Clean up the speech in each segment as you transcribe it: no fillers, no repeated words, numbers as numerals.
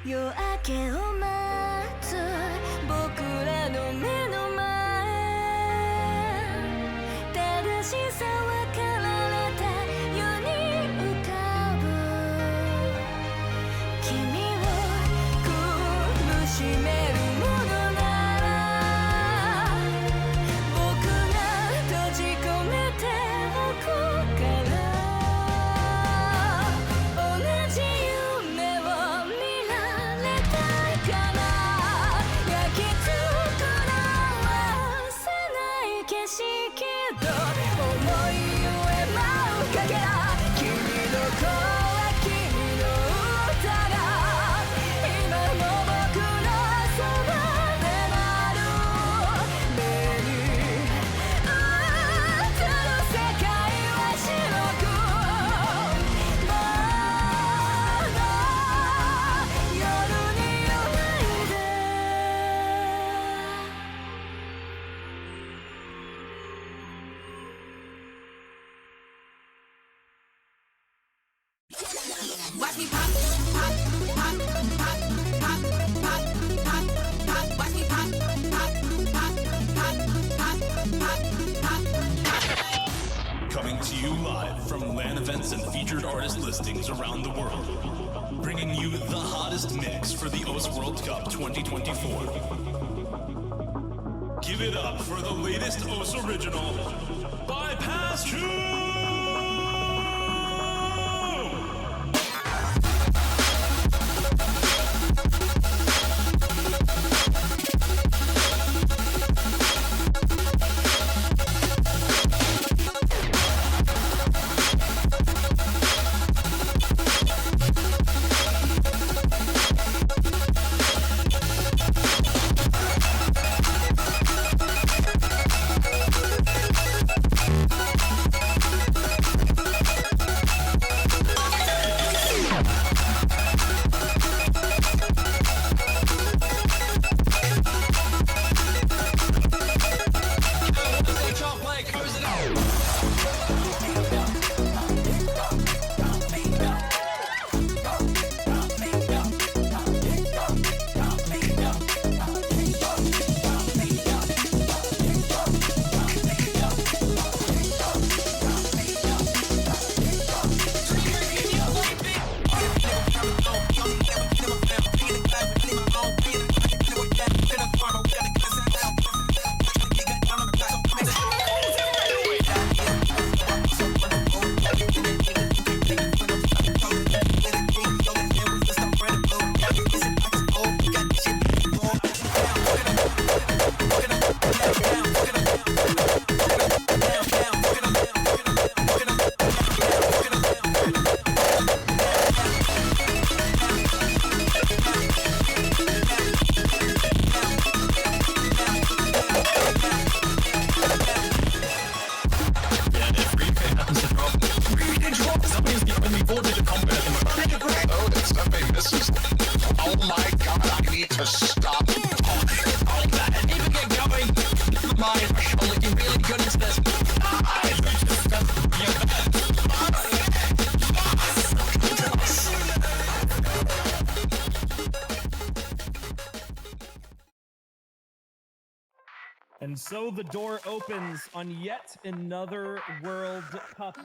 夜明けを待つ僕らの目の前正しさ分かられた世に浮かぶ君を苦しめるものなら僕が閉じ込めておくから同じ夢を見られたいから焼き付くのはせない景色と思いゆえ舞うかけら君の声は君の歌が今も僕のそばで鳴る目にあったの世界は白くまだ夜に揺らいでWatch me pop, pop, pop, pop, pop, pop, pop, pop. Watch me pop, pop, pop, pop, pop, pop, pop, pop. Coming to you live from LAN events and featured artist listings around the world. Bringing you the hottest mix for the OS World Cup 2024. Give it up for the latest OS original, Bypass 2! And so the door opens on yet another World Cup.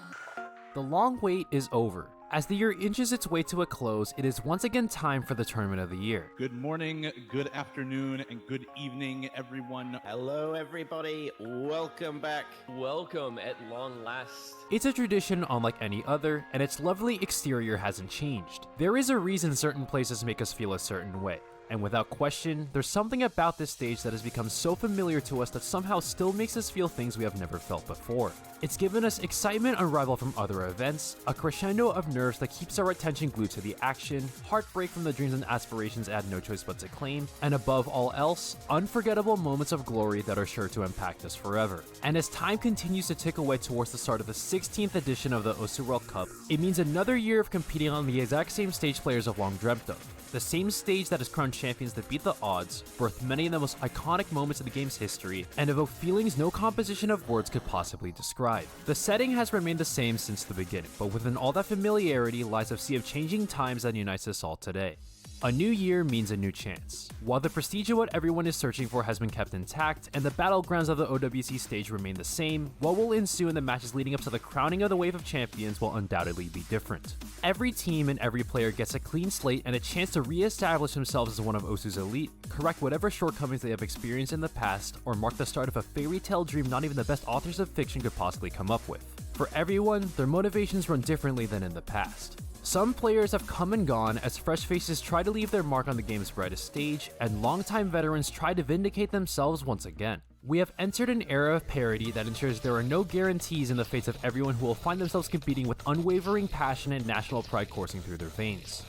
The long wait is over. As the year inches its way to a close, it is once again time for the tournament of the year. Good morning, good afternoon, and good evening, everyone. Hello, everybody. Welcome back. Welcome at long last. It's a tradition unlike any other, and its lovely exterior hasn't changed. There is a reason certain places make us feel a certain way. And without question, there's something about this stage that has become so familiar to us that somehow still makes us feel things we have never felt before. It's given us excitement unrivaled from other events, a crescendo of nerves that keeps our attention glued to the action, heartbreak from the dreams and aspirations I had no choice but to claim, and above all else, unforgettable moments of glory that are sure to impact us forever. And as time continues to tick away towards the start of the 16th edition of the OSU World Cup, it means another year of competing on the exact same stage players have long dreamt of. The same stage that has crowned champions that beat the odds, birthed many of the most iconic moments of the game's history, and evoked feelings no composition of words could possibly describe. The setting has remained the same since the beginning, but within all that familiarity lies a sea of changing times that unites us all today. A new year means a new chance. While the prestige of what everyone is searching for has been kept intact, and the battlegrounds of the OWC stage remain the same, what will ensue in the matches leading up to the crowning of the Wave of Champions will undoubtedly be different. Every team and every player gets a clean slate and a chance to re-establish themselves as one of Osu's elite, correct whatever shortcomings they have experienced in the past, or mark the start of a fairy tale dream not even the best authors of fiction could possibly come up with. For everyone, their motivations run differently than in the past. Some players have come and gone as fresh faces try to leave their mark on the game's brightest stage, and longtime veterans try to vindicate themselves once again. We have entered an era of parity that ensures there are no guarantees in the fates of everyone who will find themselves competing with unwavering passion and national pride coursing through their veins.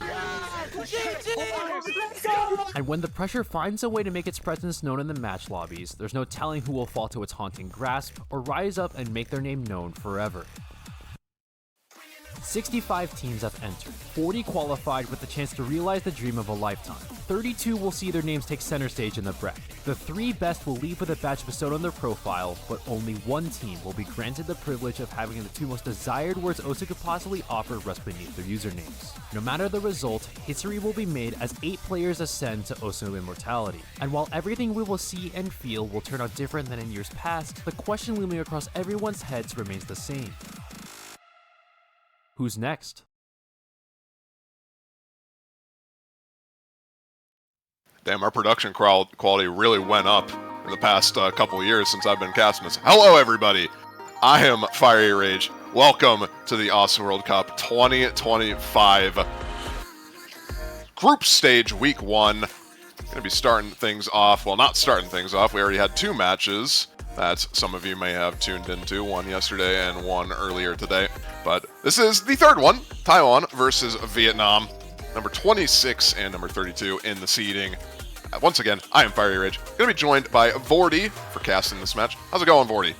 And when the pressure finds a way to make its presence known in the match lobbies, there's no telling who will fall to its haunting grasp or rise up and make their name known forever. 65 teams have entered, 40 qualified with the chance to realize the dream of a lifetime. 32 will see their names take center stage in the bracket. The 3 best will leave with a badge bestowed on their profile, but only one team will be granted the privilege of having the 2 most desired words Osu could possibly offer rest beneath their usernames. No matter the result, history will be made as 8 players ascend to Osu immortality. And while everything we will see and feel will turn out different than in years past, the question looming across everyone's heads remains the same. Who's next? Damn, our production quality really went up in the past couple of years since I've been casting this. Hello, everybody. I am Fiery Rage. Welcome to the Awesome World Cup 2025 Group Stage Week 1. Going to be starting things off. Well, not starting things off. We already had 2 matches that some of you may have tuned into, one yesterday and one earlier today. But this is the 3rd one, Taiwan versus Vietnam, number 26 and number 32 in the seeding. Once again, I am Fiery Rage. Going to be joined by Vordy for casting this match. How's it going, Vordy?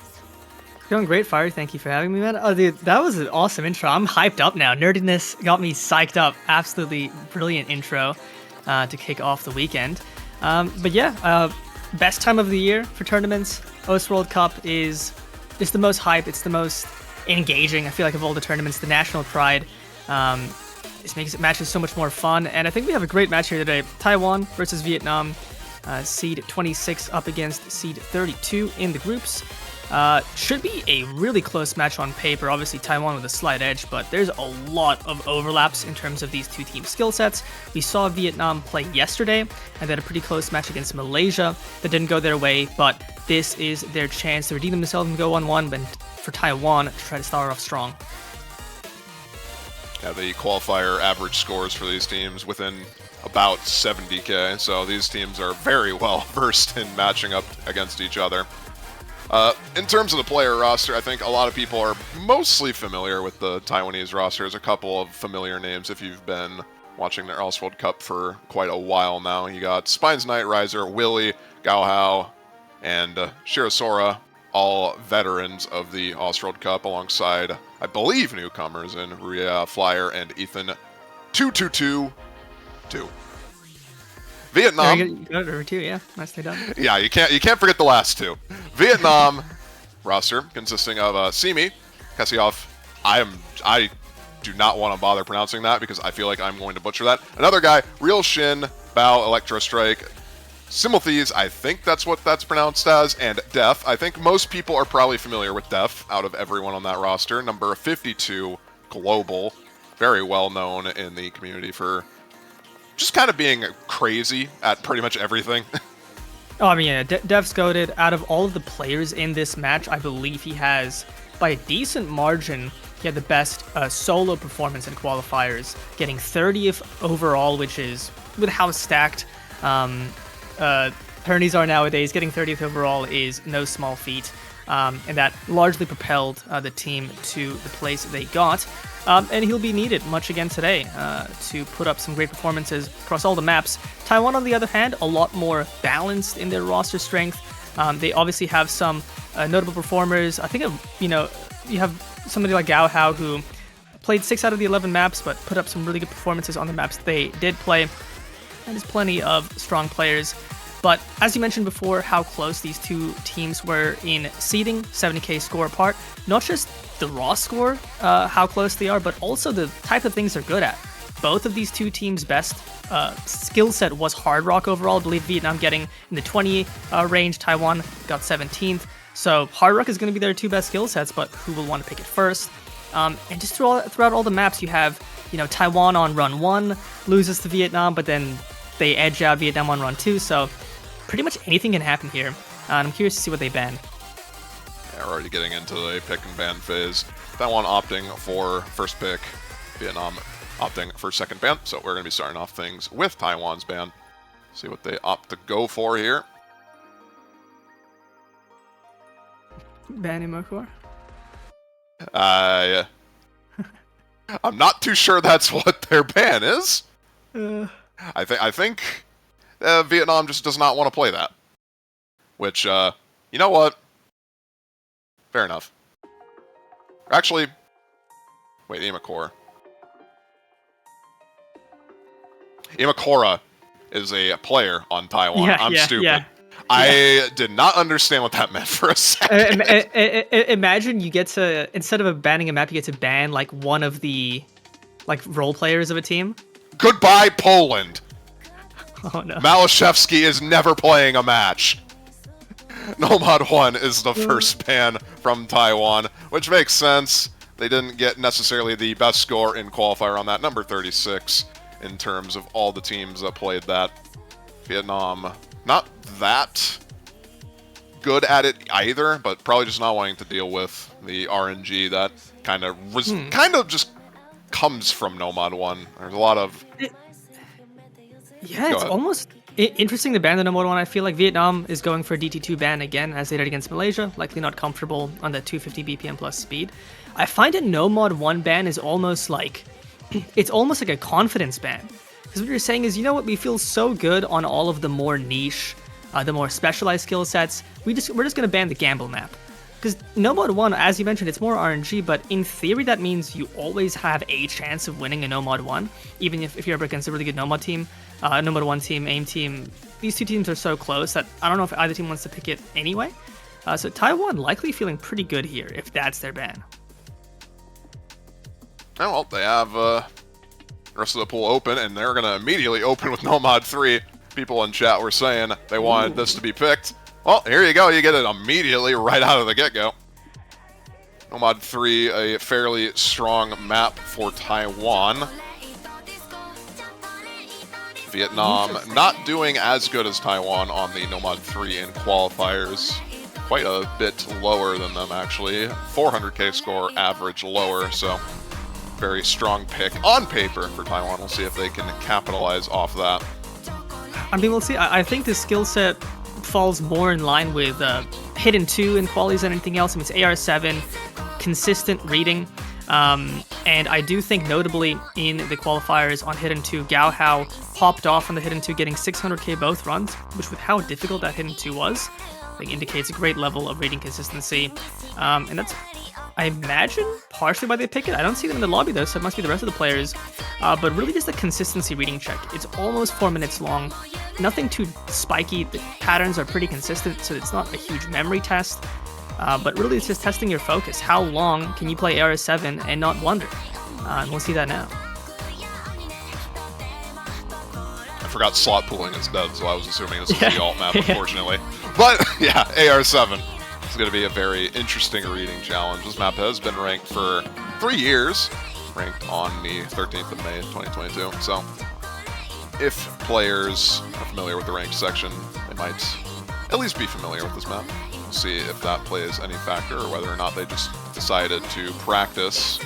Going great, Fire. Thank you for having me, man. Oh, dude, that was an awesome intro. I'm hyped up now. Nerdiness got me psyched up. Absolutely brilliant intro to kick off the weekend. But yeah, best time of the year for tournaments. OS World Cup is the most hype. It's the most engaging, I feel like, of all the tournaments. The national pride. This makes matches so much more fun. And I think we have a great match here today. Taiwan versus Vietnam. Seed 26 up against seed 32 in the groups. Should be a really close match on paper. Obviously, Taiwan with a slight edge, but there's a lot of overlaps in terms of these 2 team skill sets. We saw Vietnam play yesterday, and they had a pretty close match against Malaysia that didn't go their way, but this is their chance to redeem themselves and go 1-1, but for Taiwan to try to start off strong. Yeah, the qualifier average scores for these teams within about 70k, so these teams are very well versed in matching up against each other. In terms of the player roster, I think a lot of people are mostly familiar with the Taiwanese roster. There's a couple of familiar names if you've been watching their Else World Cup for quite a while now. You got Spines Night Riser, Willie, Gao Hao, and Shirosora, all veterans of the Else World Cup, alongside, I believe, newcomers in Ria Flyer and Ethan 2222. Vietnam. You got it over 2, yeah. Nicely done. Yeah, you can't forget the last 2. Vietnam roster consisting of Simi, Kassioff. I do not want to bother pronouncing that because I feel like I'm going to butcher that. Another guy, Real Shin, Bao, Electro Strike, Simulthes, I think that's what that's pronounced as, and Def. I think most people are probably familiar with Def out of everyone on that roster. Number 52 global, very well known in the community for just kind of being crazy at pretty much everything. Oh, I mean, yeah, Dev's goated. Out of all of the players in this match, I believe he has, by a decent margin, he had the best solo performance in qualifiers, getting 30th overall, which is, with how stacked tourneys are nowadays, getting 30th overall is no small feat. And that largely propelled the team to the place they got. And he'll be needed much again today to put up some great performances across all the maps. Taiwan, on the other hand, a lot more balanced in their roster strength. They obviously have some notable performers. I think, you have somebody like Gao Hao, who played 6 out of the 11 maps, but put up some really good performances on the maps they did play. And there's plenty of strong players. But as you mentioned before, how close these 2 teams were in seeding, 70k score apart. Not just the raw score, how close they are, but also the type of things they're good at. both of these two teams' best skill set was hard rock overall. I believe Vietnam getting in the 20 range, Taiwan got 17th. So hard rock is going to be their two best skill sets, but who will want to pick it first? And just throughout all the maps, you have, Taiwan on run 1 loses to Vietnam, but then they edge out Vietnam on run 2. So pretty much anything can happen here. And I'm curious to see what they ban. Yeah, we're already getting into the pick and ban phase. Taiwan opting for first pick, Vietnam opting for second ban. So we're going to be starting off things with Taiwan's ban. See what they opt to go for here. Ban Imokor? I'm not too sure that's what their ban is. I think Vietnam just does not want to play that. Which, you know what? Fair enough. Actually, wait, Imakora. Imakora is a player on Taiwan. Yeah, I'm stupid. Yeah. I did not understand what that meant for a second. Imagine you get to, instead of banning a map, you get to ban like one of the role players of a team. Goodbye, Poland. Oh no. Malashevsky is never playing a match. Nomad 1 is the first ban from Taiwan, which makes sense. They didn't get necessarily the best score in qualifier on that, number 36, in terms of all the teams that played that. Vietnam, not that good at it either, but probably just not wanting to deal with the RNG that kind of just comes from Nomad 1. There's a lot of... It's almost interesting to ban the Nomad 1. I feel like Vietnam is going for a DT2 ban again, as they did against Malaysia, likely not comfortable on that 250 BPM plus speed. I find a Nomad 1 ban is almost like... it's almost like a confidence ban. Because what you're saying is, you know what, we feel so good on all of the more niche, the more specialized skill sets, we're just going to ban the gamble map. Because Nomad 1, as you mentioned, it's more RNG, but in theory that means you always have a chance of winning a Nomad 1, even if you're up against a really good Nomad team. Nomad 1 team, AIM team, these two teams are so close that I don't know if either team wants to pick it anyway. So Taiwan likely feeling pretty good here, if that's their ban. Oh, well, they have the rest of the pool open, and they're going to immediately open with Nomad 3. People in chat were saying they wanted this to be picked. Well, here you go. You get it immediately right out of the get-go. Nomad 3, a fairly strong map for Taiwan. Vietnam not doing as good as Taiwan on the Nomad 3 in qualifiers. Quite a bit lower than them, actually. 400k score average lower, so very strong pick on paper for Taiwan. We'll see if they can capitalize off that. I mean, we'll see. I think the skill set falls more in line with Hidden 2 in qualities than anything else. I mean, it's AR7, consistent reading. And I do think notably in the qualifiers on Hidden 2, Gao Hao popped off on the Hidden 2 getting 600k both runs, which with how difficult that Hidden 2 was, I think indicates a great level of reading consistency. And that's, I imagine, partially why they pick it. I don't see them in the lobby though, so it must be the rest of the players. But really just a consistency reading check. It's almost 4 minutes long. Nothing too spiky. The patterns are pretty consistent, so it's not a huge memory test. But really it's just testing your focus. How long can you play AR7 and not blunder? And we'll see that now. I forgot slot pooling is dead, so I was assuming this was the alt map, unfortunately. But yeah, AR7 is going to be a very interesting reading challenge. This map has been ranked for 3 years, ranked on the 13th of May, 2022. So if players are familiar with the ranked section, they might at least be familiar with this map. We'll see if that plays any factor or whether or not they just decided to practice.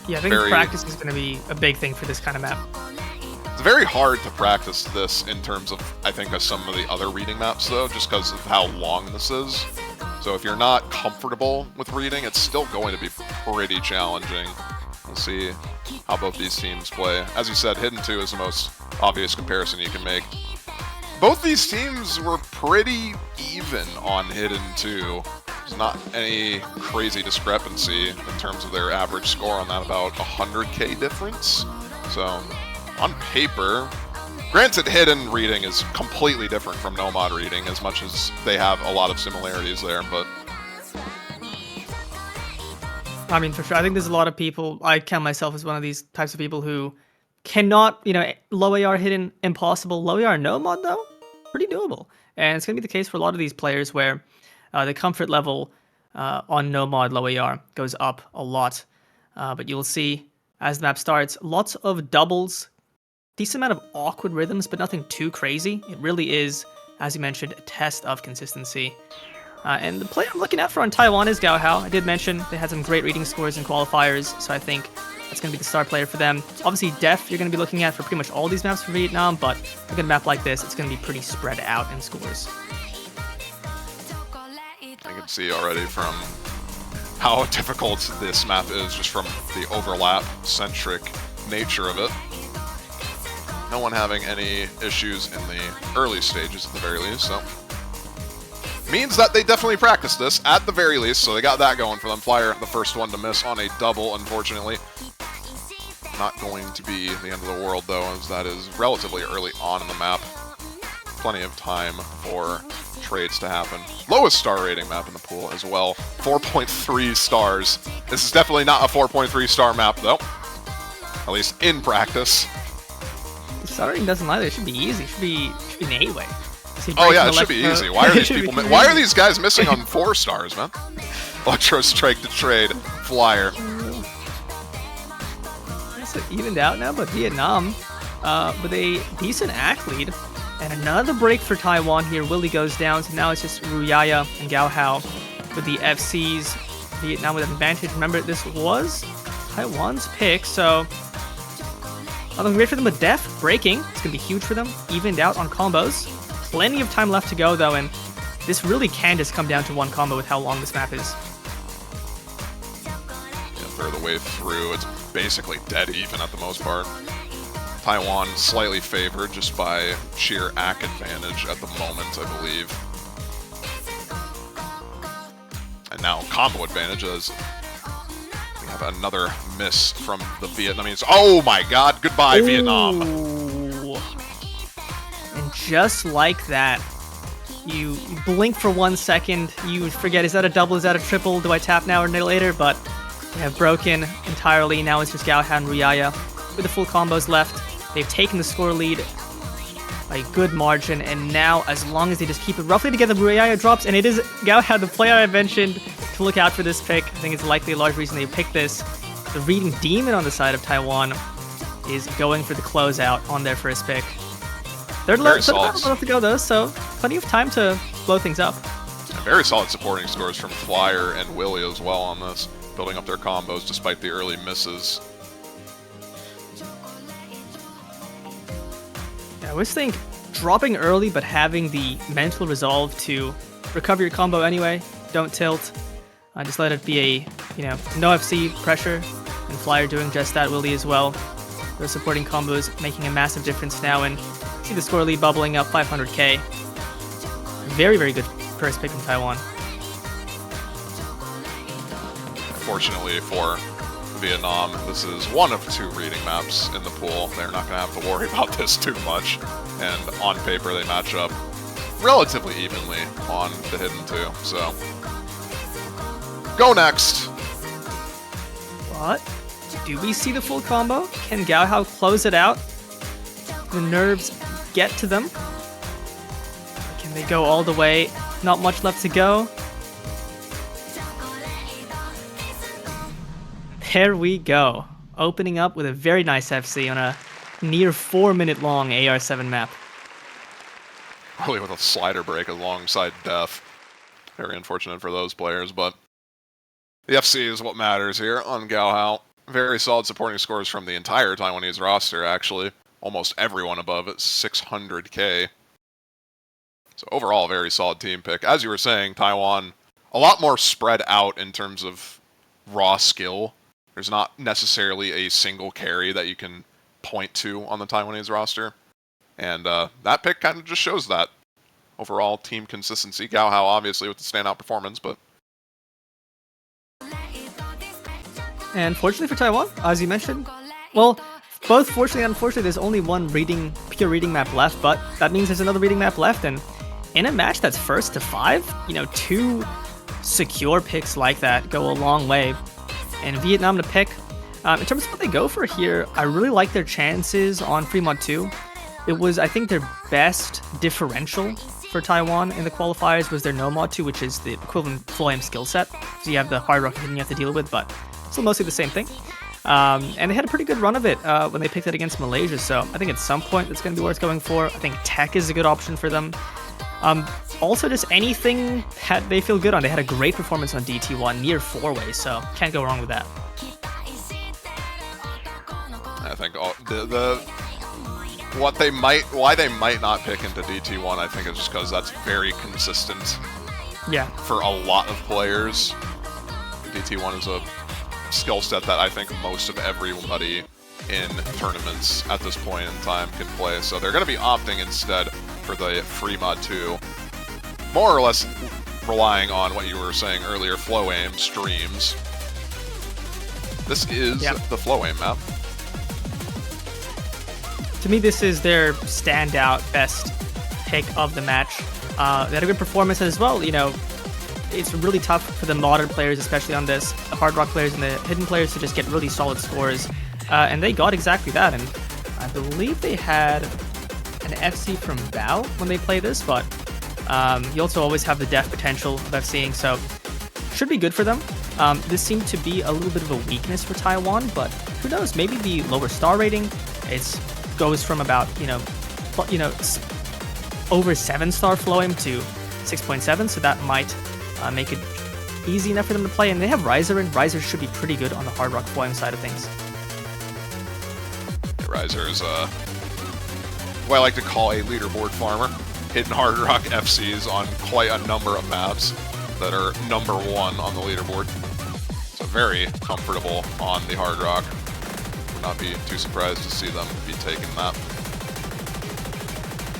Yeah, I think practice is going to be a big thing for this kind of map. It's very hard to practice this in terms of, I think, of some of the other reading maps, though, just because of how long this is. So if you're not comfortable with reading, it's still going to be pretty challenging. We'll see how both these teams play. As you said, Hidden 2 is the most obvious comparison you can make. Both these teams were pretty even on Hidden 2. There's not any crazy discrepancy in terms of their average score on that, about 100k difference. So, on paper, granted Hidden reading is completely different from Nomad reading, as much as they have a lot of similarities there, but I mean, for sure. I think there's a lot of people, I count myself as one of these types of people who cannot, low AR hidden, impossible. Low AR no mod, though, pretty doable. And it's going to be the case for a lot of these players where the comfort level on no mod low AR goes up a lot. But you'll see as the map starts, lots of doubles, decent amount of awkward rhythms, but nothing too crazy. It really is, as you mentioned, a test of consistency. And the player I'm looking out for on Taiwan is Gao Hao. I did mention they had some great reading scores in qualifiers, so I think that's going to be the star player for them. Obviously, Def you're going to be looking at for pretty much all these maps for Vietnam, but look at a map like this, it's going to be pretty spread out in scores. I can see already from how difficult this map is, just from the overlap-centric nature of it. No one having any issues in the early stages at the very least, so means that they definitely practiced this at the very least, so they got that going for them. Flyer, the first one to miss on a double, unfortunately. Not going to be the end of the world, though, as that is relatively early on in the map. Plenty of time for trades to happen. Lowest star rating map in the pool as well. 4.3 stars. This is definitely not a 4.3 star map, though. At least in practice. The star rating doesn't lie, it should be easy. It should be an 8-way. Oh yeah, it should be easy. Why are these people? Why are these guys missing on 4 stars, man? Electro Strike to trade Flyer. It's evened out now, but Vietnam with a decent act lead. And another break for Taiwan here. Willie goes down, so now it's just Ruyaya and Gao Hao with the FCs. Vietnam with an advantage. Remember, this was Taiwan's pick, so nothing great for them with Def breaking. It's going to be huge for them. Evened out on combos. Plenty of time left to go, though, and this really can just come down to one combo with how long this map is. Yeah, third of the way through, it's basically dead even at the most part. Taiwan slightly favored just by sheer ACK advantage at the moment, I believe. And now combo advantage as we have another miss from the Vietnamese. Oh my god, goodbye, Ooh. Vietnam. And just like that, you blink for 1 second, you forget, is that a double, is that a triple, do I tap now or later? But they have broken entirely. Now it's just Gao Hao and Ruyaya with the full combos left. They've taken the score lead by a good margin, and now as long as they just keep it roughly together, Ruyaya drops, and it is Gao Hao, the player I mentioned, to look out for this pick. I think it's likely a large reason they picked this. The Reading Demon on the side of Taiwan is going for the closeout on their first pick. Third left to go though, so plenty of time to blow things up. And very solid supporting scores from Flyer and Willie as well on this, building up their combos despite the early misses. I always think dropping early but having the mental resolve to recover your combo anyway, don't tilt, just let it be a, no FC pressure, and Flyer doing just that, Willie as well. Those supporting combos making a massive difference now, and see the score lead bubbling up 500k. Very, very good first pick from Taiwan. Fortunately for Vietnam, this is one of 2 reading maps in the pool. They're not going to have to worry about this too much. And on paper, they match up relatively evenly on the hidden 2. So, go next. What? Do we see the full combo? Can Gao Hao close it out? The nerves get to them. Can they go all the way? Not much left to go. There we go. Opening up with a very nice FC on a near 4-minute long AR7 map. Really with a slider break alongside Def. Very unfortunate for those players, but the FC is what matters here on Gao Hao. Very solid supporting scores from the entire Taiwanese roster, actually. Almost everyone above it, 600k. So overall, very solid team pick. As you were saying, Taiwan, a lot more spread out in terms of raw skill. There's not necessarily a single carry that you can point to on the Taiwanese roster. And that pick kind of just shows that. Overall, team consistency. Gao Hao, obviously, with the standout performance, but... And fortunately for Taiwan, as you mentioned, well, both fortunately and unfortunately, there's only one pure reading map left, but that means there's another reading map left, and in a match that's 1st to 5, 2 secure picks like that go a long way. and Vietnam to pick. In terms of what they go for here, I really like their chances on free mod 2. It was, I think, their best differential for Taiwan in the qualifiers was their no mod 2, which is the equivalent Floyam skill set. So you have the hard rock hidden you have to deal with, but still mostly the same thing. And they had a pretty good run of it when they picked it against Malaysia, so I think at some point it's going to be worth going for. I think Tech is a good option for them. Also, just anything that they feel good on. They had a great performance on DT1, near 4-way, so can't go wrong with that. I think why they might not pick into DT1, I think is just because that's very consistent. Yeah. For a lot of players, DT1 is a skill set that I think most of everybody in tournaments at this point in time can play. So they're going to be opting instead for the free mod 2, more or less relying on what you were saying earlier, flow aim streams. This is the flow aim map. To me, this is their standout best pick of the match. They had a good performance as well. You know, it's really tough for the modern players, especially on this, the hard rock players and the hidden players, to just get really solid scores. And they got exactly that. And I believe they had an FC from Bao when they play this, but you also always have the def potential of FCing, so should be good for them. This seemed to be a little bit of a weakness for Taiwan, but who knows? Maybe the lower star rating goes from about over 7-star flow aim to 6.7, so that might make it easy enough for them to play. And they have Riser, and Riser should be pretty good on the hard rock flow aim side of things. Riser is what I like to call a leaderboard farmer, hitting hard rock FCs on quite a number of maps that are number 1 on the leaderboard. So very comfortable on the hard rock. Would not be too surprised to see them be taking that.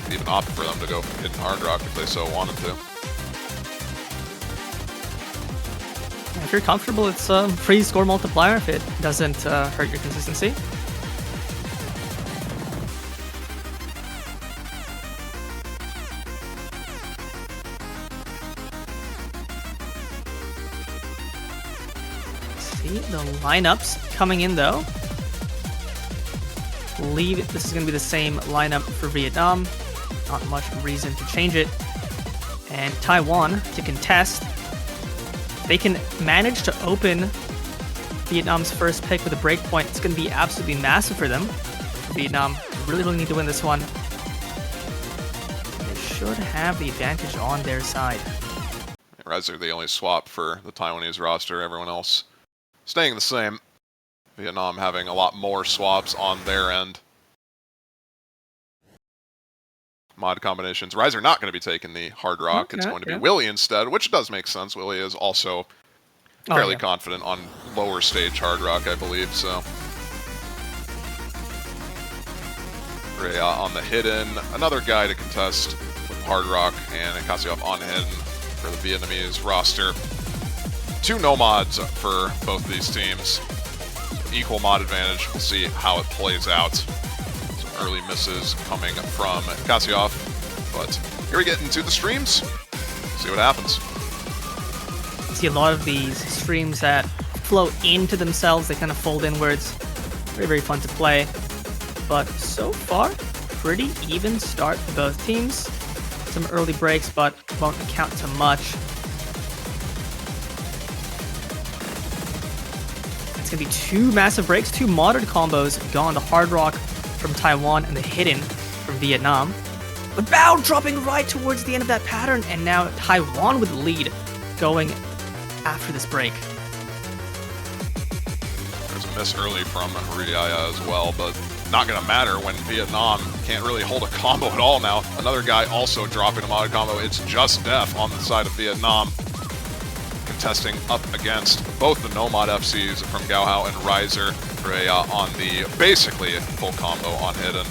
Could even opt for them to go hidden hard rock if they so wanted to. If you're comfortable, it's a free score multiplier if it doesn't hurt your consistency. See the lineups coming in though. Believe this is going to be the same lineup for Vietnam. Not much reason to change it. And Taiwan to contest. They can manage to open Vietnam's first pick with a breakpoint. It's going to be absolutely massive for them. Vietnam really need to win this one. They should have the advantage on their side. Riser the only swap for the Taiwanese roster. Everyone else staying the same. Vietnam having a lot more swaps on their end. Mod combinations. Riser not going to be taking the hard rock. It's going to be Willie instead, which does make sense. Willie is also fairly confident on lower stage hard rock, I believe. So Rhea on the hidden. Another guy to contest with hard rock, and Kasyov on hidden for the Vietnamese roster. 2 no mods for both of these teams. Equal mod advantage. We'll see how it plays out. Some early misses coming from Kasyov, but here we get into the streams. See what happens. See a lot of these streams that flow into themselves. They kind of fold inwards. Very fun to play. But so far, pretty even start for both teams. Some early breaks, but won't account to much. It's going to be 2 massive breaks, 2 modded combos gone. The hard rock from Taiwan and the hidden from Vietnam. But Bao dropping right towards the end of that pattern, and now Taiwan with the lead going after this break. There's a miss early from Riaya as well, but not going to matter when Vietnam can't really hold a combo at all now. Another guy also dropping a modded combo. It's just Def on the side of Vietnam, contesting up against both the no-mod FCs from Gaohao and Riser. Rhea on the basically full combo on hidden.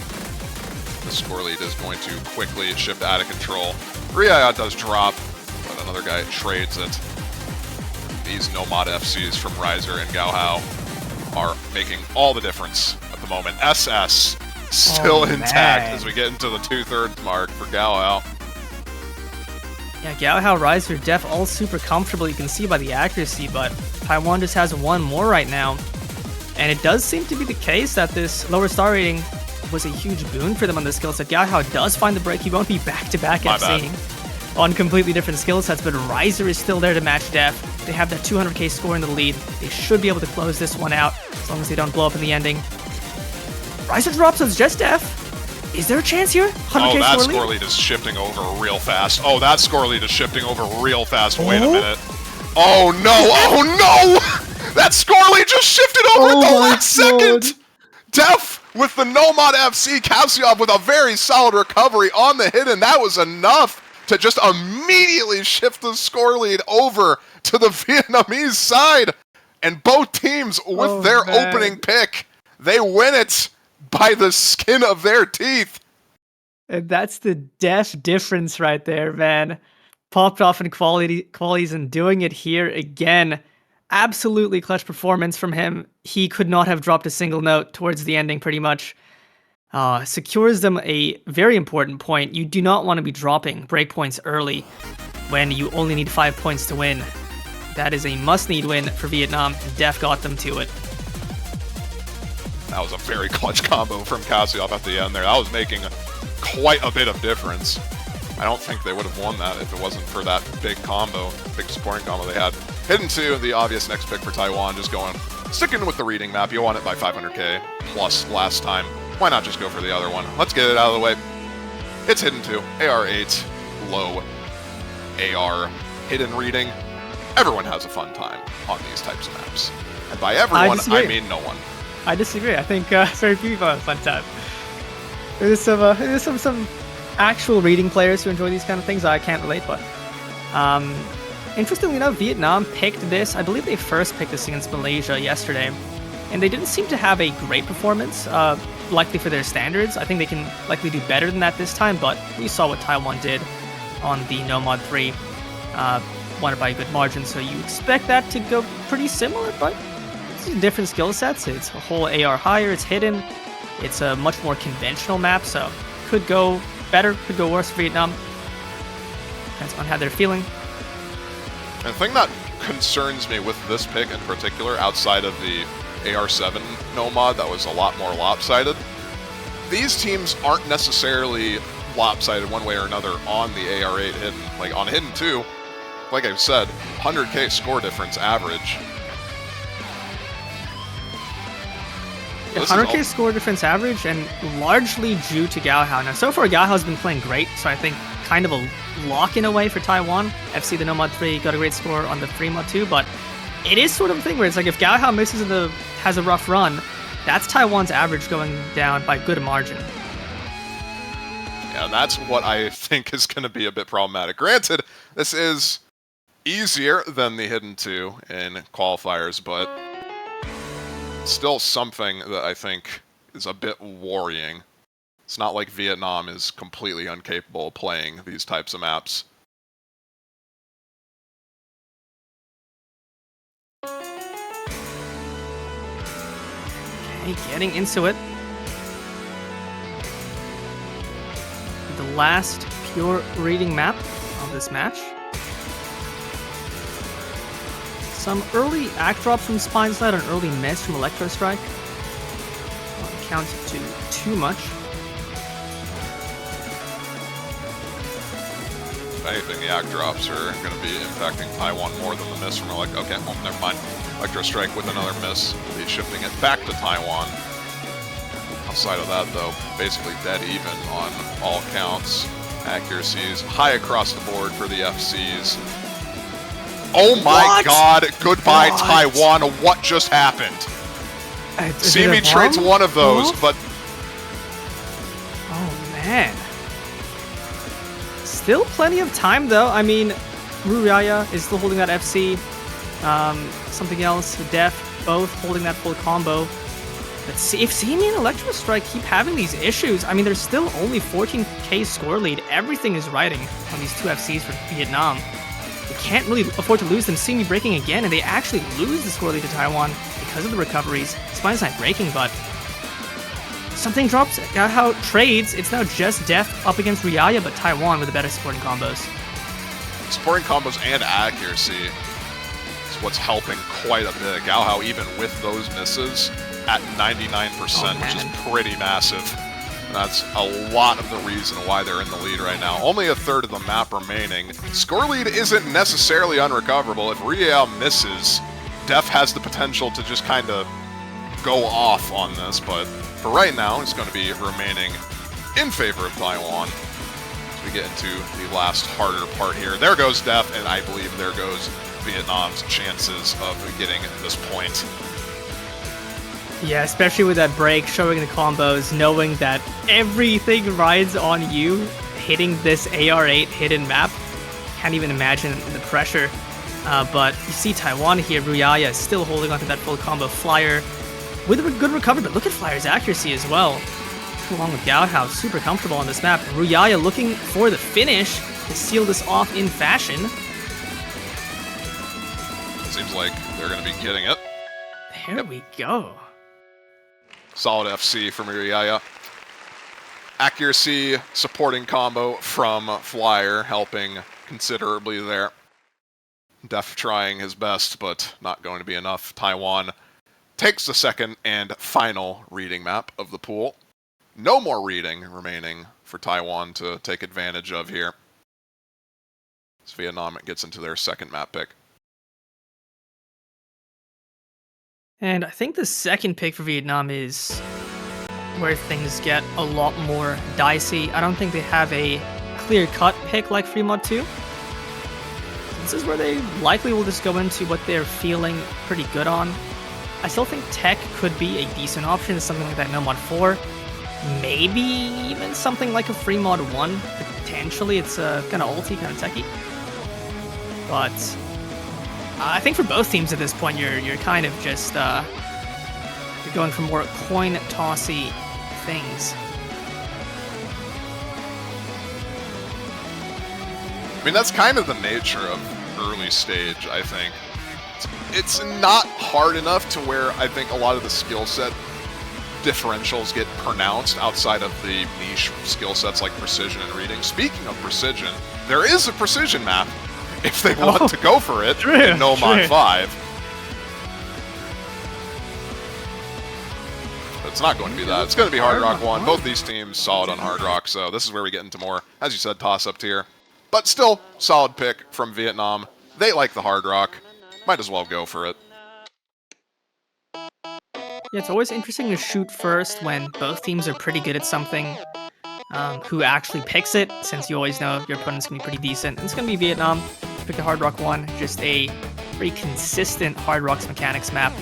The score lead is going to quickly shift out of control. Rhea does drop, but another guy trades it. These no-mod FCs from Riser and Gaohao are making all the difference at the moment. SS still intact as we get into the 2/3 mark for Gaohao. Yeah, Gaohao, Riser, Def all super comfortable, you can see by the accuracy, but Taiwan just has one more right now. And it does seem to be the case that this lower star rating was a huge boon for them on the skill set. Gaohao does find the break, he won't be back-to-back FCing on completely different skill sets, but Riser is still there to match Def. They have that 200k score in the lead. They should be able to close this one out, as long as they don't blow up in the ending. Riser drops, so it's just Def. Is there a chance here? 100k that score score lead is shifting over real fast. Oh, that score lead is shifting over real fast. Wait a minute. Oh no! Oh no! That score lead just shifted over at the last second! Def with the Nomad FC, Kasyov with a very solid recovery on the hidden. That was enough to just immediately shift the score lead over to the Vietnamese side. And both teams, with their opening pick, they win it by the skin of their teeth. And that's the Def difference right there, man. Popped off in qualities and doing it here again. Absolutely clutch performance from him. He could not have dropped a single note towards the ending, pretty much. Secures them a very important point. You do not want to be dropping breakpoints early when you only need 5 points to win. That is a must-need win for Vietnam. Def got them to it. That was a very clutch combo from Kasyov at the end there. That was making quite a bit of difference. I don't think they would have won that if it wasn't for that big combo, big supporting combo they had. Hidden 2, the obvious next pick for Taiwan, just sticking with the reading map. You won it by 500k plus last time. Why not just go for the other one? Let's get it out of the way. It's Hidden 2, AR8, low AR, hidden reading. Everyone has a fun time on these types of maps. And by everyone, I mean no one. I disagree. I think very few people have a fun time. There's some actual reading players who enjoy these kind of things. I can't relate, but interestingly enough, Vietnam picked this. I believe they first picked this against Malaysia yesterday, and they didn't seem to have a great performance, likely for their standards. I think they can likely do better than that this time, but we saw what Taiwan did on the Nomad 3. Won it by a good margin, so you expect that to go pretty similar, but different skill sets. It's a whole AR higher, it's hidden, it's a much more conventional map, so could go better, could go worse for Vietnam. Depends on how they're feeling. And the thing that concerns me with this pick in particular, outside of the AR7 Nomad that was a lot more lopsided, these teams aren't necessarily lopsided one way or another on the AR8 hidden. Like on hidden 2, like I said, 100k score difference average. 100k score difference average, and largely due to Gaohao. Now, so far, Gaohao's been playing great, so I think kind of a lock in a way for Taiwan. FC, the Nomad 3, got a great score on the 3 mod 2, but it is sort of a thing where it's like if Gaohao misses has a rough run, that's Taiwan's average going down by a good margin. Yeah, that's what I think is going to be a bit problematic. Granted, this is easier than the Hidden 2 in qualifiers, but still something that I think is a bit worrying. It's not like Vietnam is completely incapable of playing these types of maps. Okay, getting into it. The last pure reading map of this match. Some early act drops from Spine's Side, an early miss from Electro Strike. Not accounted to too much. If anything, the act drops are going to be impacting Taiwan more than the miss from Electro. Okay, well, never mind. Electro Strike with another miss. He's shifting it back to Taiwan. Outside of that, though, basically dead even on all counts. Accuracies high across the board for the FCs. Oh my god, goodbye Taiwan, what just happened? Simi trades one of those, but... Oh man. Still plenty of time though, I mean, Ruraya is still holding that FC, something else, Def, both holding that full combo. But if Simi and Electro Strike keep having these issues, I mean, there's still only 14k score lead, everything is riding on these two FCs for Vietnam. They can't really afford to lose them. Simi breaking again, and they actually lose the score lead to Taiwan because of the recoveries. Spine's not breaking, but something drops. Gaohao trades. It's now just Def up against Riaya, but Taiwan with the better supporting combos. supporting combos and accuracy is what's helping quite a bit. Gaohao, even with those misses, at 99%, which is pretty massive. And that's a lot of the reason why they're in the lead right now. Only a third of the map remaining. Score lead isn't necessarily unrecoverable. If Riel misses, Def has the potential to just kind of go off on this, but for right now, it's going to be remaining in favor of Taiwan. As we get into the last harder part here. There goes Def, and I believe there goes Vietnam's chances of getting this point. Yeah, especially with that break, showing the combos, knowing that everything rides on you hitting this AR8 hidden map. Can't even imagine the pressure. But you see Taiwan here, Ruyaya is still holding onto that full combo. Flyer with a good recovery, but look at Flyer's accuracy as well. Along with Gaohao, super comfortable on this map. Ruyaya looking for the finish to seal this off in fashion. Seems like they're going to be getting it. There we go. Solid FC from Ruyaya. Accuracy supporting combo from Flyer, helping considerably there. Def trying his best, but not going to be enough. Taiwan takes the second and final reading map of the pool. No more reading remaining for Taiwan to take advantage of here. As Vietnam gets into their second map pick. And I think the second pick for Vietnam is where things get a lot more dicey. I don't think they have a clear-cut pick like Fremont 2. This is where they likely will just go into what they're feeling pretty good on. I still think Tech could be a decent option, something like that Nomad 4. Maybe even something like a Fremont 1. Potentially, it's kind of ulty, kind of techy. But I think for both teams at this point, you're kind of just you're going for more coin-tossy things. I mean, that's kind of the nature of early stage, I think. It's not hard enough to where I think a lot of the skill set differentials get pronounced outside of the niche skill sets like precision and reading. Speaking of precision, there is a precision map if they want to go for it in No Mod 5. But it's not going to be that. It's going to be Hard Rock 1. Both these teams solid on Hard Rock, so this is where we get into more, as you said, toss-up tier. But still, solid pick from Vietnam. They like the Hard Rock. Might as well go for it. Yeah, it's always interesting to shoot first when both teams are pretty good at something. Who actually picks it, since you always know your opponent's going to be pretty decent. And it's going to be Vietnam. Pick the Hard Rock 1. Just a pretty consistent Hard Rock's mechanics map.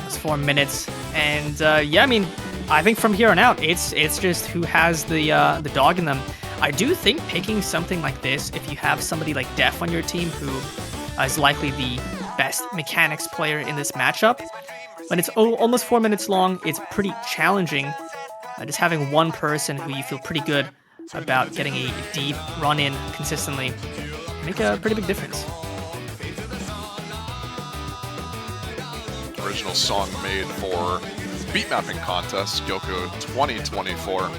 It's 4 minutes. And yeah, I mean, I think from here on out, it's just who has the dog in them. I do think picking something like this, if you have somebody like Def on your team who is likely the best mechanics player in this matchup, when it's almost 4 minutes long, it's pretty challenging. Just having one person who you feel pretty good about getting a deep run-in consistently make a pretty big difference. Original song made for beat mapping contest, Gyoko 2024.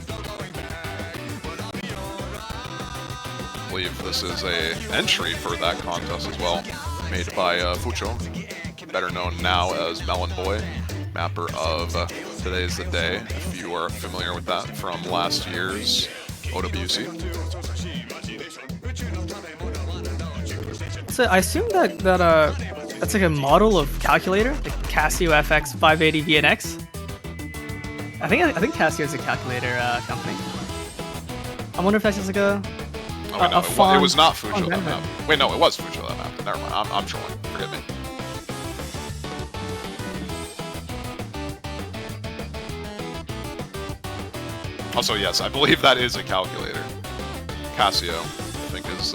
I believe this is a entry for that contest as well, made by Fucho, better known now as Melon Boy, mapper of Today's the Day, if you are familiar with that from last year's OWC. So I assume that's like a model of calculator, the Casio FX 580 VNX. I think Casio is a calculator company. I wonder if that's just like a font. It was not Fujo that map. Wait, no, it was Fujo that map. Never mind. I'm trolling. Forget me. Also, yes, I believe that is a calculator. Casio, I think, is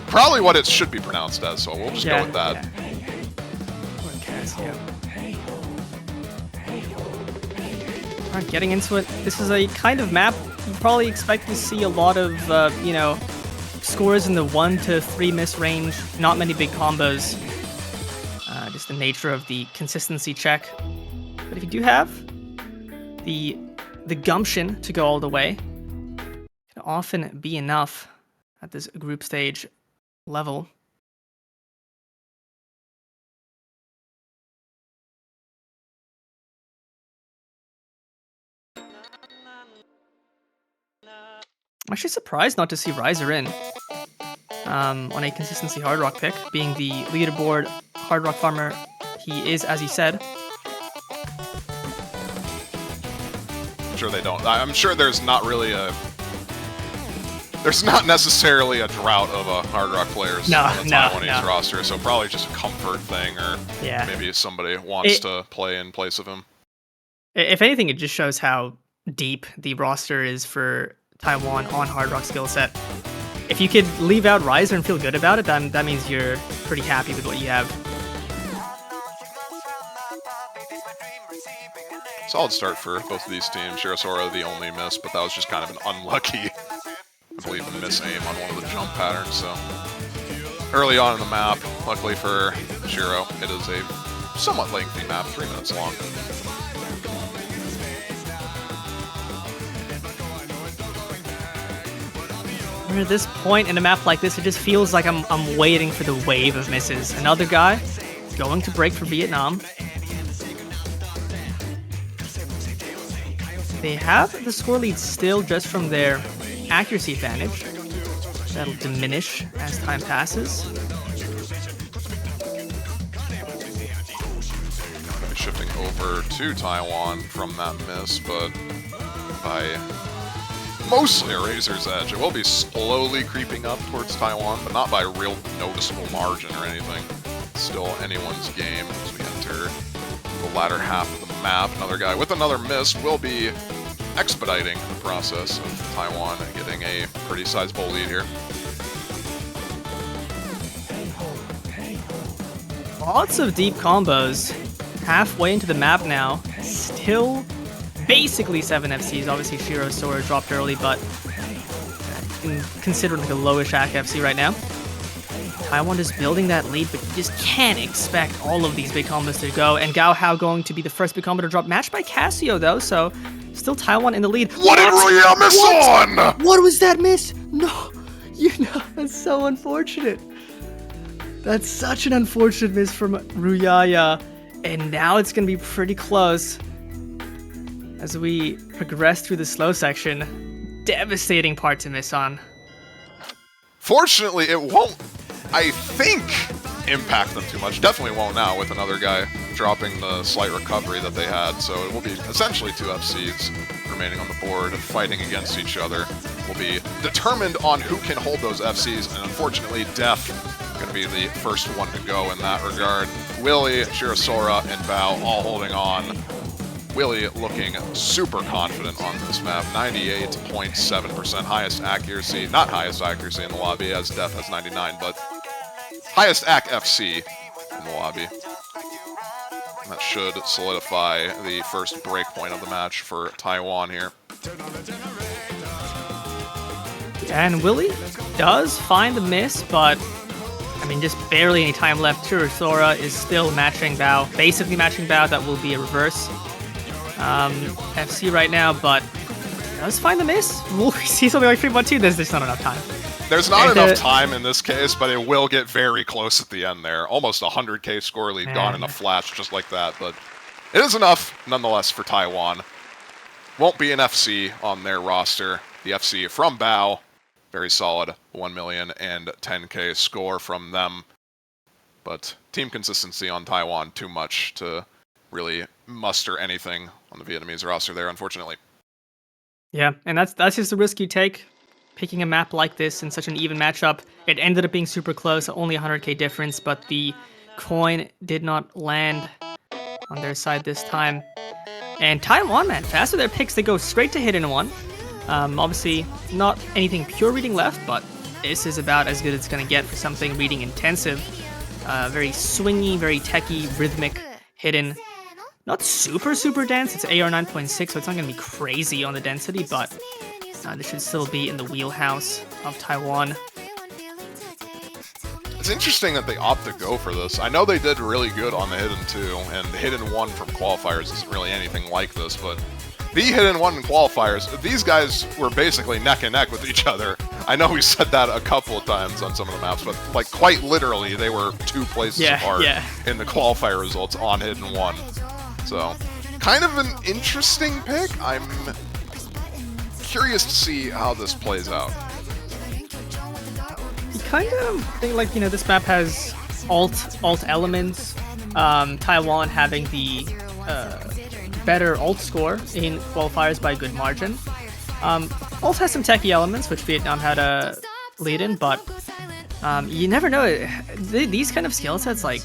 probably what it should be pronounced as, so we'll just go with that. Casio. Alright, getting into it. This is a kind of map you probably expect to see a lot of, scores in the 1 to 3 miss range. Not many big combos. Just the nature of the consistency check. But if you do have the gumption to go all the way, you can often be enough at this group stage level. I'm actually surprised not to see Riser in on a consistency Hard Rock pick, being the leaderboard Hard Rock farmer he is, as he said. I'm sure they don't. I'm sure there's not really a... There's not necessarily a drought of Hard Rock players on the Taiwanese roster, so probably just a comfort thing, or maybe somebody wants to play in place of him. If anything, it just shows how deep the roster is for Taiwan on Hard Rock skill set. If you could leave out Riser and feel good about it, that means you're pretty happy with what you have. Solid start for both of these teams. Shirosora the only miss, but that was just kind of an unlucky, I believe, a miss aim on one of the jump patterns. So early on in the map, luckily for Shiro, it is a somewhat lengthy map, 3 minutes long. At this point in a map like this, it just feels like I'm waiting for the wave of misses. Another guy going to break for Vietnam. They have the score lead still just from their accuracy advantage. That'll diminish as time passes. Shifting over to Taiwan from that miss, but by mostly a razor's edge. It will be slowly creeping up towards Taiwan, but not by a real noticeable margin or anything. It's still anyone's game as we enter the latter half of the map. Another guy with another miss will be expediting the process of Taiwan getting a pretty sizable lead here. Lots of deep combos. Halfway into the map now. Still basically 7 FCs. Obviously, Shirosora dropped early, but considered like a lowish AC FC right now. Taiwan is building that lead, but you just can't expect all of these big combos to go. And Gao Hao going to be the first big combo to drop, matched by Casio though, so still Taiwan in the lead. What did Royale miss on? What was that miss? No, that's so unfortunate. That's such an unfortunate miss from Ruyaya. And now it's going to be pretty close as we progress through the slow section. Devastating part to miss on. Fortunately, it won't, I think, impact them too much. Definitely won't now with another guy dropping the slight recovery that they had. So it will be essentially 2 FCs remaining on the board, fighting against each other. Will be determined on who can hold those FCs, and unfortunately, Def going to be the first one to go in that regard. Willie, Shirosora, and Bao all holding on. Willie looking super confident on this map. 98.7% highest accuracy. Not highest accuracy in the lobby, as Def has 99, but highest AC FC in the lobby. That should solidify the first break point of the match for Taiwan here. And Willie does find the miss, but I mean, just barely any time left. Shirosora is still matching Bao, basically matching Bao. That will be a reverse FC right now, but does find the miss. Will we see something like 3-1-2? There's just not enough time. There's not enough time in this case, but it will get very close at the end there. Almost 100k score lead gone in a flash just like that, but it is enough nonetheless for Taiwan. Won't be an FC on their roster. The FC from Bao, very solid 1 million and 10k score from them. But team consistency on Taiwan too much to really muster anything on the Vietnamese roster there, unfortunately. Yeah, and that's just the risk you take. Picking a map like this in such an even matchup. It ended up being super close, only 100k difference, but the coin did not land on their side this time. And Taiwan, man, fast with their picks, they go straight to hidden one. Obviously, not anything pure reading left, but this is about as good as it's going to get for something reading intensive. Very swingy, very techy, rhythmic, hidden. Not super dense, it's AR 9.6, so it's not going to be crazy on the density, but this should still be in the wheelhouse of Taiwan. It's interesting that they opt to go for this. I know they did really good on the Hidden 2, and Hidden 1 from qualifiers isn't really anything like this, but the hit and one in qualifiers, these guys were basically neck and neck with each other. I know we said that a couple of times on some of the maps, but like quite literally, they were 2 places apart in the qualifier results on hit and one. So, kind of an interesting pick. I'm curious to see how this plays out. You kind of think like, this map has alt elements. Taiwan having the better ult score in qualifiers by a good margin. Ult has some techie elements, which Vietnam had a lead in, but you never know. These kind of skill sets, like,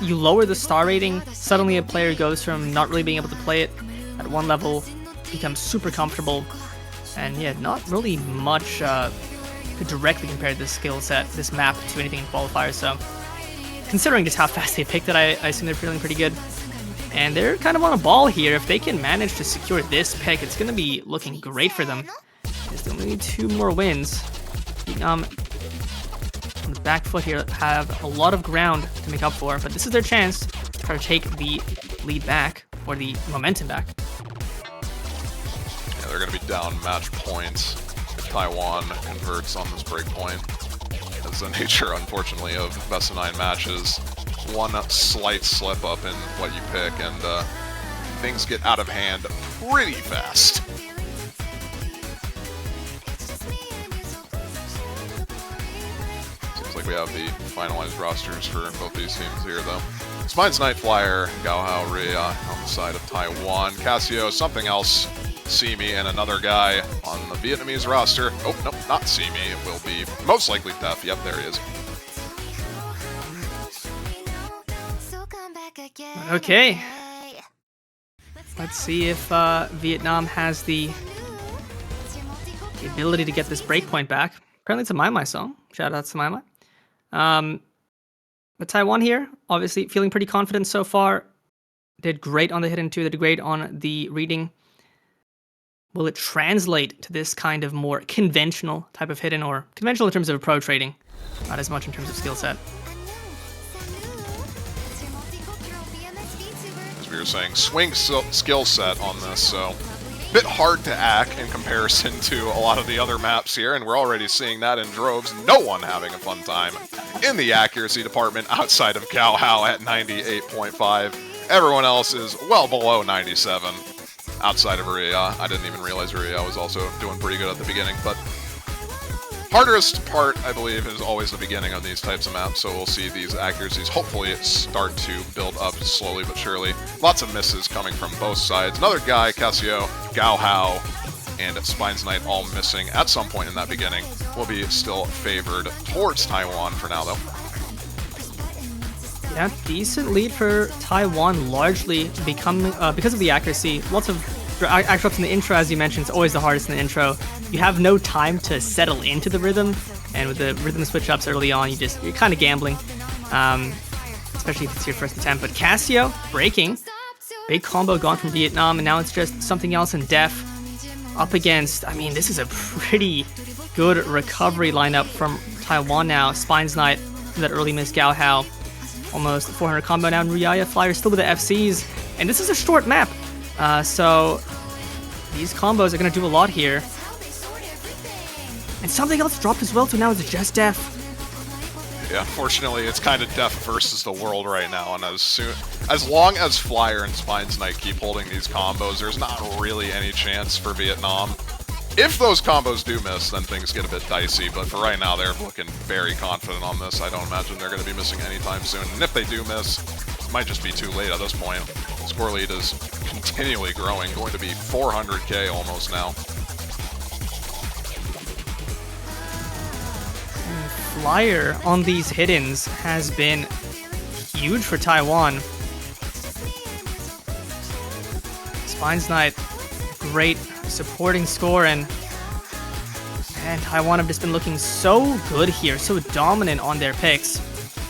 you lower the star rating, suddenly a player goes from not really being able to play it at one level, becomes super comfortable, and yeah, not really much to directly compare this skill set, this map, to anything in qualifiers. So, considering just how fast they picked it, I assume they're feeling pretty good. And they're kind of on a ball here. If they can manage to secure this pick, it's going to be looking great for them. They still need 2 more wins. On the back foot here, have a lot of ground to make up for, but this is their chance to try to take the lead back, or the momentum back. Yeah, they're going to be down match points if Taiwan converts on this break point. That's the nature, unfortunately, of best of 9 matches. One slight slip up in what you pick, and things get out of hand pretty fast. Seems like we have the finalized rosters for both these teams here, though. Spine's Night Flyer, Gaohao Ria on the side of Taiwan. Casio, something else, Simi, and another guy on the Vietnamese roster. Oh, nope, not Simi. It will be most likely Def. Yep, there he is. Okay. Let's see if Vietnam has the ability to get this breakpoint back. Apparently it's a My song. Shout out to My. But Taiwan here, obviously feeling pretty confident so far. Did great on the hidden 2, did great on the reading. Will it translate to this kind of more conventional type of hidden, or conventional in terms of approach rating? Not as much in terms of skill set. We were saying swing skill set on this, so a bit hard to act in comparison to a lot of the other maps here, and we're already seeing that in droves. No one having a fun time in the accuracy department outside of Gaohao at 98.5. Everyone else is well below 97 outside of Ria. I didn't even realize Ria was also doing pretty good at the beginning, but hardest part, I believe, is always the beginning of these types of maps, so we'll see these accuracies hopefully start to build up slowly but surely. Lots of misses coming from both sides. Another guy, Casio, Gaohao, and Spine's Knight all missing at some point in that beginning. Will be still favored towards Taiwan for now, though. Yeah, decent lead for Taiwan, largely because of the accuracy. Lots of actually in the intro, as you mentioned, it's always the hardest in the intro. You have no time to settle into the rhythm, and with the rhythm switch-ups early on, you're kind of gambling, especially if it's your first attempt. But Casio, breaking. Big combo gone from Vietnam, and now it's just something else in Def up against, I mean, this is a pretty good recovery lineup from Taiwan now. Spine's Knight, that early miss, Gaohao, almost 400 combo now, and Riyaya Flyer still with the FCs, and this is a short map. So these combos are going to do a lot here. And something else dropped as well, so now it's just Def. Yeah, unfortunately, it's kind of Def versus the world right now, and as long as Flyer and Spine's Knight keep holding these combos, there's not really any chance for Vietnam. If those combos do miss, then things get a bit dicey, but for right now, they're looking very confident on this. I don't imagine they're going to be missing anytime soon, and if they do miss, it might just be too late at this point. Score lead is continually growing, going to be 400k almost now. Flyer on these hiddens has been huge for Taiwan. Spine's Knight, great supporting score, and Taiwan have just been looking so good here, so dominant on their picks.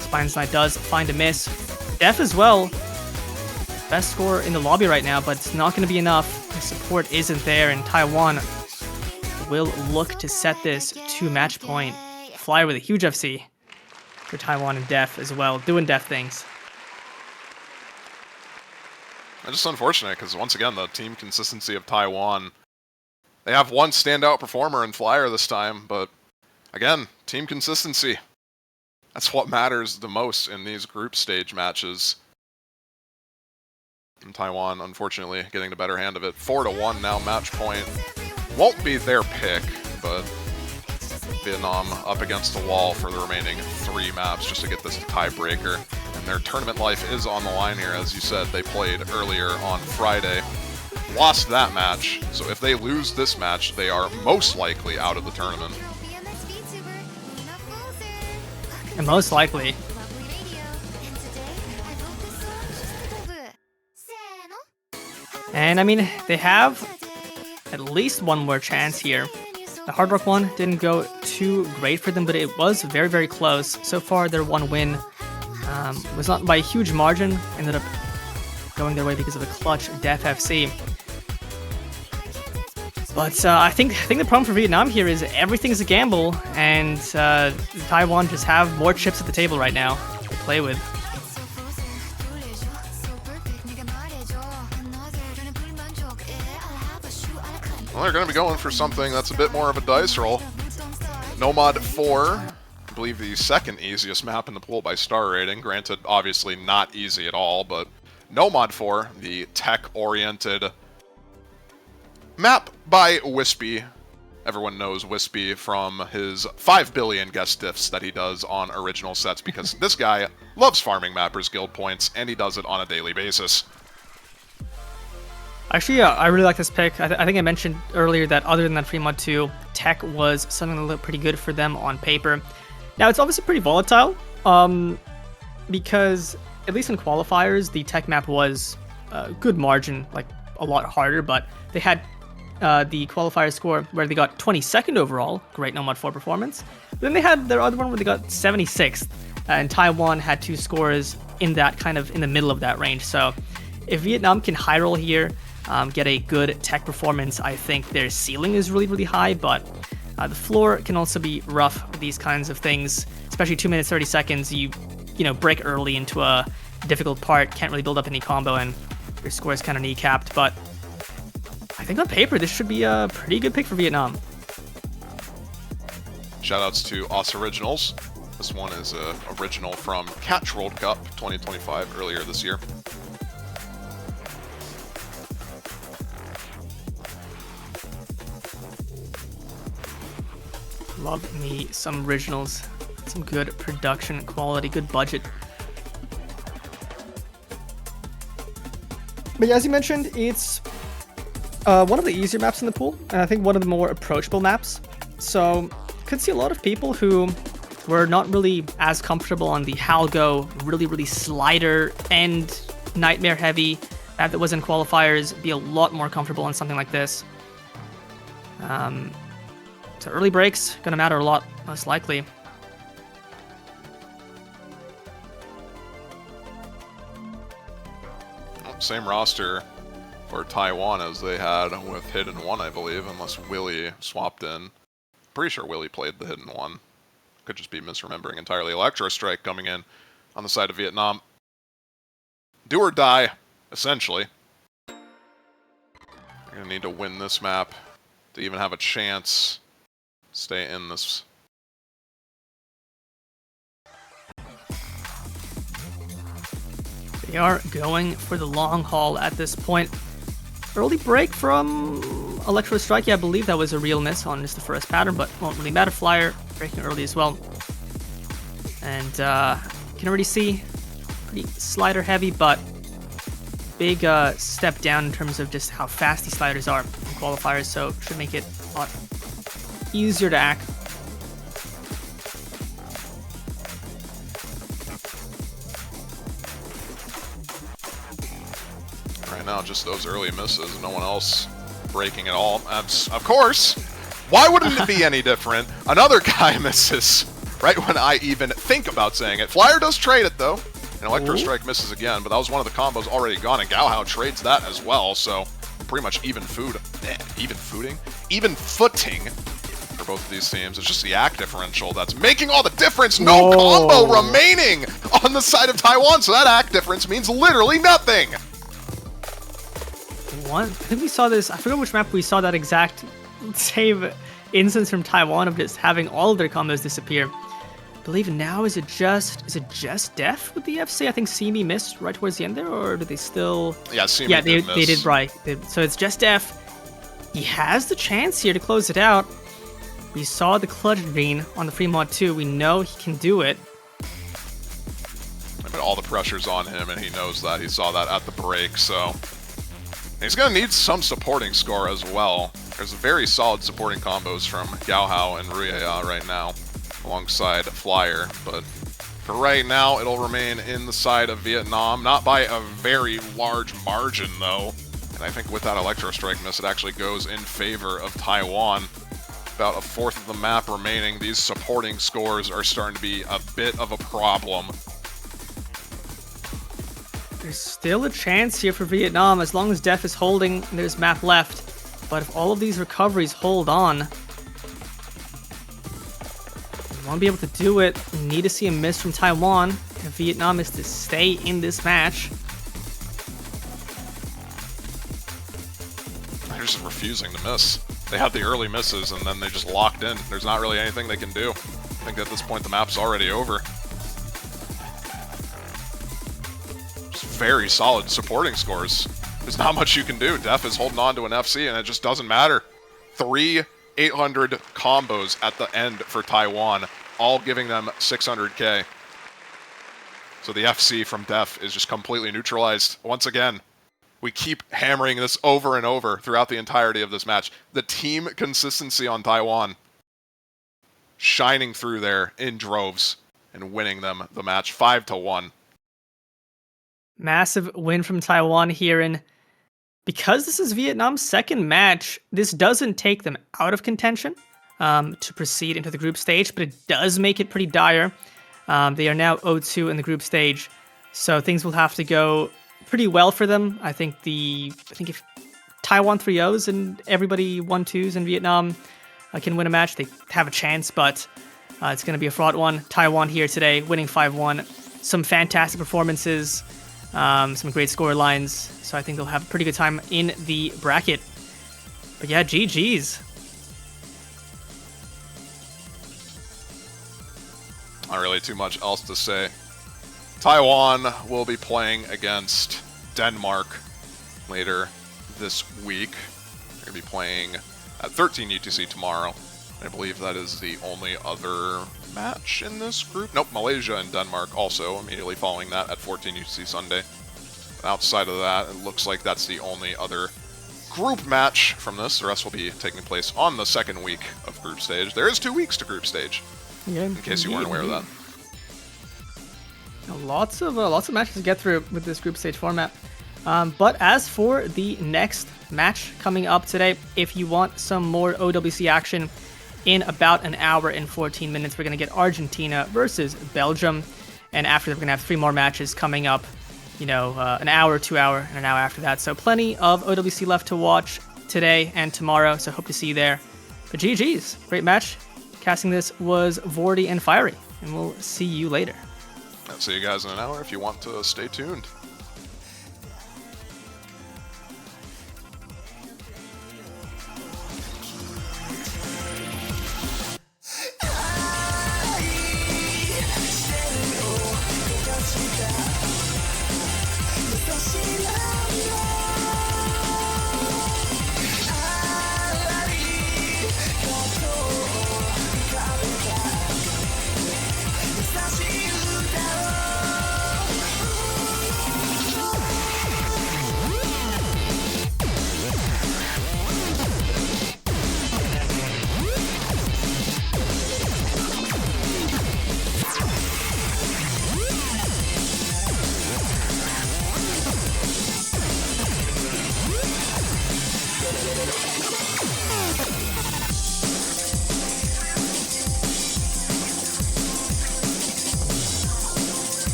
Spine's Knight does find a miss. Def as well. Best score in the lobby right now, but it's not going to be enough. The support isn't there, and Taiwan will look to set this to match point. Flyer with a huge FC for Taiwan, and Def as well, doing Def things. It's just unfortunate because, once again, the team consistency of Taiwan. They have one standout performer in Flyer this time, but again, team consistency. That's what matters the most in these group stage matches. And Taiwan, unfortunately, getting the better hand of it. 4-1 now, match point. Won't be their pick, but Vietnam up against the wall for the remaining 3 maps just to get this tiebreaker. And their tournament life is on the line here. As you said, they played earlier on Friday. Lost that match, so if they lose this match, they are most likely out of the tournament. And most likely. And I mean, they have at least one more chance here. The Hard Rock one didn't go too great for them, but it was very, very close. So far, their one win was not by a huge margin. Ended up going their way because of a clutch Def FC. But I think the problem for Vietnam here is everything's a gamble, and Taiwan just have more chips at the table right now to play with. Well, they're going to be going for something that's a bit more of a dice roll. Nomad 4, I believe the second easiest map in the pool by star rating. Granted, obviously not easy at all, but Nomad 4, the tech-oriented map by Wispy. Everyone knows Wispy from his 5 billion guest diffs that he does on original sets because this guy loves farming Mappers Guild points, and he does it on a daily basis. Actually, I really like this pick. I think I mentioned earlier that other than that free mod 2, tech was something that looked pretty good for them on paper. Now, it's obviously pretty volatile, because at least in qualifiers, the tech map was a good margin, like a lot harder, but they had the qualifier score where they got 22nd overall, great Nomad 4 performance. But then they had their other one where they got 76th, and Taiwan had 2 scores in that kind of in the middle of that range. So if Vietnam can high roll here, get a good tech performance, I think their ceiling is really, really high, but the floor can also be rough with these kinds of things, especially 2 minutes 30 seconds. You break early into a difficult part, can't really build up any combo, and your score is kind of kneecapped. But I think on paper this should be a pretty good pick for Vietnam. Shoutouts to Us Originals. This one is an original from Catch World Cup 2025 earlier this year. Love me some originals. Some good production quality, good budget. But yeah, as you mentioned, it's one of the easier maps in the pool, and I think one of the more approachable maps. So, could see a lot of people who were not really as comfortable on the Halgo, really slider and nightmare heavy map that was in qualifiers, be a lot more comfortable on something like this. So early breaks gonna matter a lot, most likely. Same roster for Taiwan as they had with Hidden 1, I believe, unless Willie swapped in. Pretty sure Willie played the Hidden 1. Could just be misremembering entirely. Electro Strike coming in on the side of Vietnam. Do or die, essentially. You're gonna need to win this map to even have a chance. Stay in this. They are going for the long haul at this point. Early break from Electro Strike. Yeah, I believe that was a real miss on just the first pattern, but won't really matter. Flyer breaking early as well. And you can already see pretty slider heavy, but big step down in terms of just how fast these sliders are in qualifiers, so should make it a lot easier to act. Right now, just those early misses, no one else breaking at all. Of course, why wouldn't it be any different? Another guy misses right when I even think about saying it. Flyer does trade it, though. And Electro Strike misses again, but that was one of the combos already gone, and Gaohao trades that as well, so pretty much even footing for both of these teams. It's just the act differential that's making all the difference. No combo remaining on the side of Taiwan, so that act difference means literally nothing. Taiwan. I think we saw this. I forgot which map we saw that exact same instance from Taiwan of just having all of their combos disappear. I believe now is it just Def with the FC? I think Simi missed right towards the end there, or did they still? Yeah, Simi yeah, did they did right. So it's just Def. He has the chance here to close it out. We saw the clutch green on the free mod 2. We know he can do it. I mean, all the pressure's on him, and he knows that. He saw that at the break, so he's going to need some supporting score as well. There's very solid supporting combos from Gaohao and Ruya right now, alongside Flyer, but for right now, it'll remain in the side of Vietnam, not by a very large margin, though. And I think with that Electro Strike miss, it actually goes in favor of Taiwan. About a fourth of the map remaining. These supporting scores are starting to be a bit of a problem. There's still a chance here for Vietnam as long as Def is holding. There's map left. But if all of these recoveries hold on, we won't be able to do it. We need to see a miss from Taiwan if Vietnam is to stay in this match. They're just refusing to miss. They had the early misses and then they just locked in. There's not really anything they can do. I think at this point the map's already over. Just very solid supporting scores. There's not much you can do. Def is holding on to an FC and it just doesn't matter. 3 800 combos at the end for Taiwan, all giving them 600k. So the FC from Def is just completely neutralized. Once again, we keep hammering this over and over throughout the entirety of this match. The team consistency on Taiwan shining through there in droves and winning them the match 5-1. Massive win from Taiwan here, and because this is Vietnam's second match, this doesn't take them out of contention to proceed into the group stage, but it does make it pretty dire. They are now 0-2 in the group stage, so things will have to go pretty well for them. I think if Taiwan 3-0s and everybody 1-2s in Vietnam can win a match, they have a chance, but it's going to be a fraught one. Taiwan here today, winning 5-1. Some fantastic performances, some great score lines, so I think they'll have a pretty good time in the bracket. But yeah, GG's. Not really too much else to say. Taiwan will be playing against Denmark later this week. They're going to be playing at 13 UTC tomorrow. I believe that is the only other match in this group. Nope, Malaysia and Denmark also immediately following that at 14 UTC Sunday. But outside of that, it looks like that's the only other group match from this. The rest will be taking place on the second week of group stage. There is 2 weeks to group stage, in case you weren't aware of that. Lots of matches to get through with this group stage format. But as for the next match coming up today, if you want some more OWC action, in about an hour and 14 minutes, we're going to get Argentina versus Belgium. And after that, we're going to have 3 more matches coming up, an hour, 2 hour, and an hour after that. So plenty of OWC left to watch today and tomorrow. So hope to see you there. But GG's, great match. Casting this was Vordy and Fiery, and we'll see you later. I'll see you guys in an hour if you want to stay tuned.